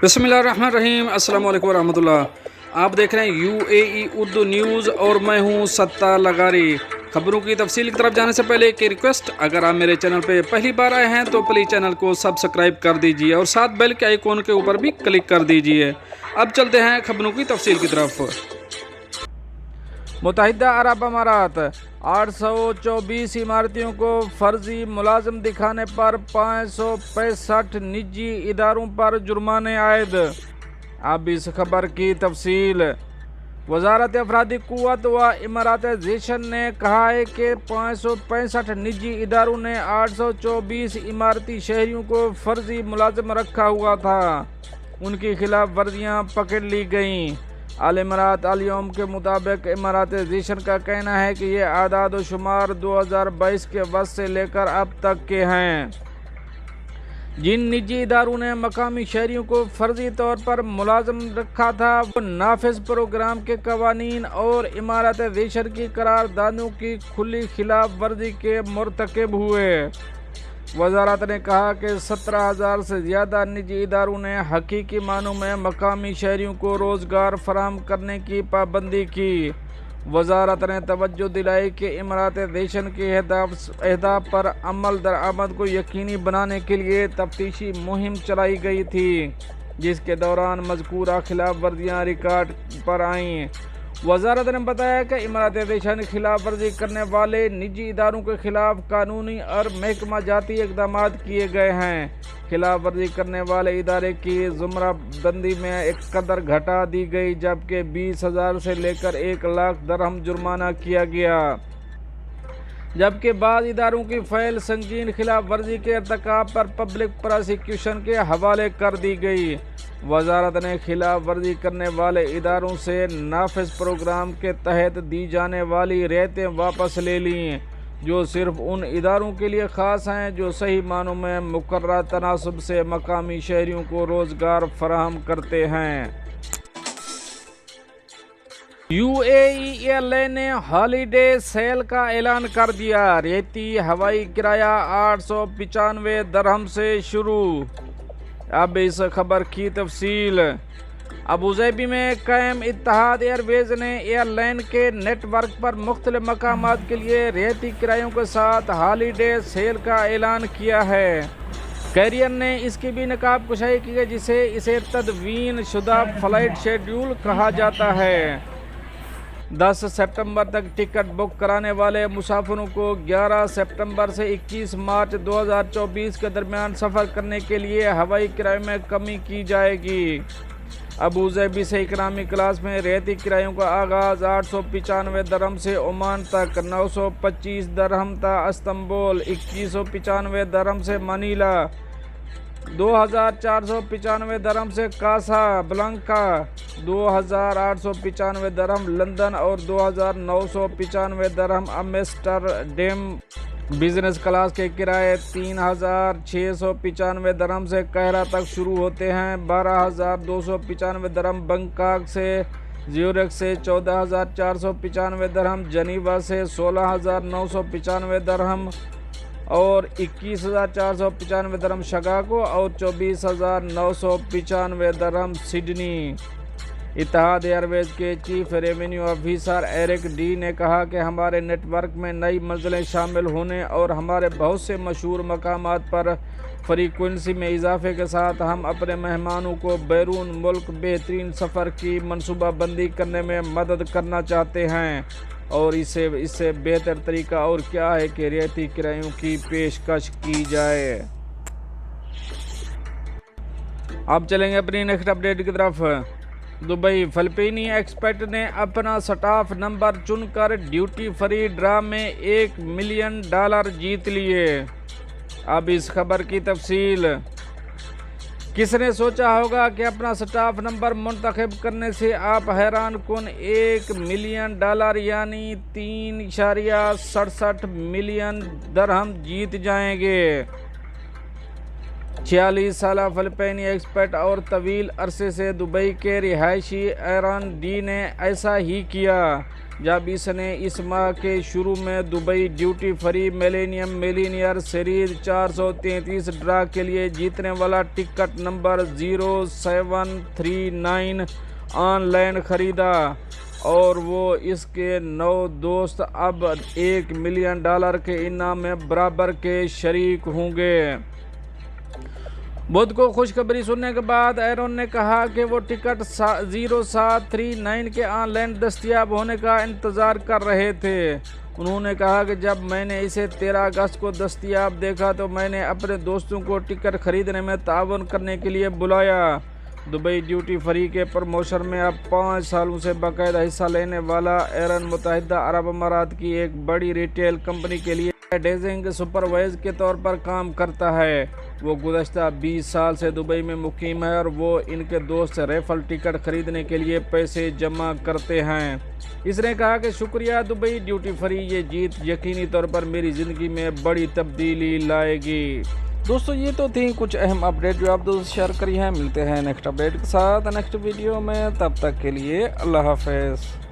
بسم اللہ الرحمن الرحیم۔ السلام علیکم ورحمۃ اللہ۔ آپ دیکھ رہے ہیں UAE اردو نیوز اور میں ہوں ستار لغاری۔ خبروں کی تفصیل کی طرف جانے سے پہلے ایک ریکویسٹ، اگر آپ میرے چینل پہ پہلی بار آئے ہیں تو پلیز چینل کو سبسکرائب کر دیجئے اور ساتھ بیل کے آئیکن کے اوپر بھی کلک کر دیجئے۔ اب چلتے ہیں خبروں کی تفصیل کی طرف۔ متحدہ عرب امارات 824 عمارتوں کو فرضی ملازم دکھانے پر 565 نجی اداروں پر جرمانے عائد۔ اب اس خبر کی تفصیل۔ وزارت افرادی قوت و اماراتائزیشن نے کہا ہے کہ 565 نجی اداروں نے 824 اماراتی شہریوں کو فرضی ملازم رکھا ہوا تھا، ان کی خلاف ورزیاں پکڑ لی گئیں۔ الامارات الیوم کے مطابق اماراتائزیشن کا کہنا ہے کہ یہ اعداد و شمار 2022 کے وسط سے لے کر اب تک کے ہیں۔ جن نجی اداروں نے مقامی شہریوں کو فرضی طور پر ملازم رکھا تھا وہ نافذ پروگرام کے قوانین اور اماراتائزیشن کی قراردادوں کی کھلی خلاف ورزی کے مرتکب ہوئے۔ وزارت نے کہا کہ 17,000 سے زیادہ نجی اداروں نے حقیقی معنوں میں مقامی شہریوں کو روزگار فراہم کرنے کی پابندی کی۔ وزارت نے توجہ دلائی کہ اماراتائزیشن کے اہداف پر عمل درآمد کو یقینی بنانے کے لیے تفتیشی مہم چلائی گئی تھی، جس کے دوران مذکورہ خلاف ورزیاں ریکارڈ پر آئیں۔ وزارت نے بتایا کہ اماراتائزیشن خلاف ورزی کرنے والے نجی اداروں کے خلاف قانونی اور محکمہ جاتی اقدامات کیے گئے ہیں۔ خلاف ورزی کرنے والے ادارے کی زمرہ بندی میں ایک قدر گھٹا دی گئی، جبکہ 20,000 سے لے کر 1,00,000 درہم جرمانہ کیا گیا، جبکہ بعض اداروں کی فائل سنگین خلاف ورزی کے ارتکاب پر پبلک پراسیکیوشن کے حوالے کر دی گئی۔ وزارت نے خلاف ورزی کرنے والے اداروں سے نافذ پروگرام کے تحت دی جانے والی رعایتیں واپس لے لیں، جو صرف ان اداروں کے لیے خاص ہیں جو صحیح معنوں میں مقررہ تناسب سے مقامی شہریوں کو روزگار فراہم کرتے ہیں۔ UAE ایئر لائن نے ہالیڈے سیل کا اعلان کر دیا۔ رعایتی ہوائی کرایہ 895 درہم سے شروع۔ اب اس خبر کی تفصیل۔ ابوظہبی میں قائم اتحاد ایئر ویز نے ایئر لائن کے نیٹ ورک پر مختلف مقامات کے لیے رعایتی کرایوں کے ساتھ ہالیڈے سیل کا اعلان کیا ہے۔ کیریئر نے اس کی بھی نقاب کشائی کی ہے، اسے تدوین شدہ فلائٹ شیڈول کہا جاتا ہے۔ 10 ستمبر تک ٹکٹ بک کرانے والے مسافروں کو 11 ستمبر سے 21 مارچ 2024 کے درمیان سفر کرنے کے لیے ہوائی کرایے میں کمی کی جائے گی۔ ابوظہبی سے اکنامی کلاس میں رعایتی کرایوں کا آغاز 895 درہم سے عمان تک، 925 درہم تا استنبول، 2195 درہم سے منیلا، 2,495 درہم سے کاسا بلانکا، 2,895 درہم لندن اور 2,995 درہم امسٹرڈیم۔ بزنس کلاس کے کرائے 3,695 درہم سے قاہرہ تک شروع ہوتے ہیں، 12,295 درہم بنکاک سے، زیورخ سے 14,495 درہم، جنیوا سے 16,995 درہم اور 21,495 درہم شکاگو اور 24,995 درہم سڈنی۔ اتحاد ایئر ویز کے chief revenue officer Eric D نے کہا کہ ہمارے نیٹ ورک میں نئی منزلیں شامل ہونے اور ہمارے بہت سے مشہور مقامات پر فریکوینسی میں اضافے کے ساتھ ہم اپنے مہمانوں کو بیرون ملک بہترین سفر کی منصوبہ بندی کرنے میں مدد کرنا چاہتے ہیں، اور اس سے بہتر طریقہ اور کیا ہے کہ رعایتی کرایوں کی پیشکش کی جائے۔ اب چلیں گے اپنی نیکسٹ اپڈیٹ کی طرف۔ دبئی فلپینی ایکسپیٹ نے اپنا سٹاف نمبر چن کر ڈیوٹی فری ڈرا میں $1 ملین جیت لیے۔ اب اس خبر کی تفصیل۔ کس نے سوچا ہوگا کہ اپنا سٹاف نمبر منتخب کرنے سے آپ حیران کن $1 ملین یعنی 3.67 ملین درہم جیت جائیں گے۔ 46 سالہ فلپینی ایکسپیٹ اور طویل عرصے سے دبئی کے رہائشی ایرن ڈی نے ایسا ہی کیا۔ جب اس نے اس ماہ کے شروع میں Dubai duty free millennium millionaire series 433 draw کے لیے جیتنے والا ٹکٹ نمبر 0739 آن لائن خریدا اور وہ اس کے 9 دوست اب $1 ملین کے انعام میں برابر کے شریک ہوں گے۔ بدھ کو خوشخبری سننے کے بعد ایرون نے کہا کہ وہ ٹکٹ 0739 کے آن لائن دستیاب ہونے کا انتظار کر رہے تھے۔ انہوں نے کہا کہ جب میں نے اسے 13 اگست کو دستیاب دیکھا تو میں نے اپنے دوستوں کو ٹکٹ خریدنے میں تعاون کرنے کے لیے بلایا۔ دبئی ڈیوٹی فری کے پروموشن میں اب 5 سالوں سے باقاعدہ حصہ لینے والا ایرون متحدہ عرب امارات کی ایک بڑی ریٹیل کمپنی کے لیے ایڈورٹائزنگ سپروائزر کے طور پر کام کرتا ہے۔ وہ گزشتہ 20 سال سے دبئی میں مقیم ہے اور وہ ان کے دوست ریفل ٹکٹ خریدنے کے لیے پیسے جمع کرتے ہیں۔ اس نے کہا کہ شکریہ دبئی ڈیوٹی فری، یہ جیت یقینی طور پر میری زندگی میں بڑی تبدیلی لائے گی۔ دوستو یہ تو تھی کچھ اہم اپڈیٹ جو آپ دوست شیئر کری ہیں۔ ملتے ہیں نیکسٹ اپڈیٹ کے ساتھ نیکسٹ ویڈیو میں، تب تک کے لیے اللہ حافظ۔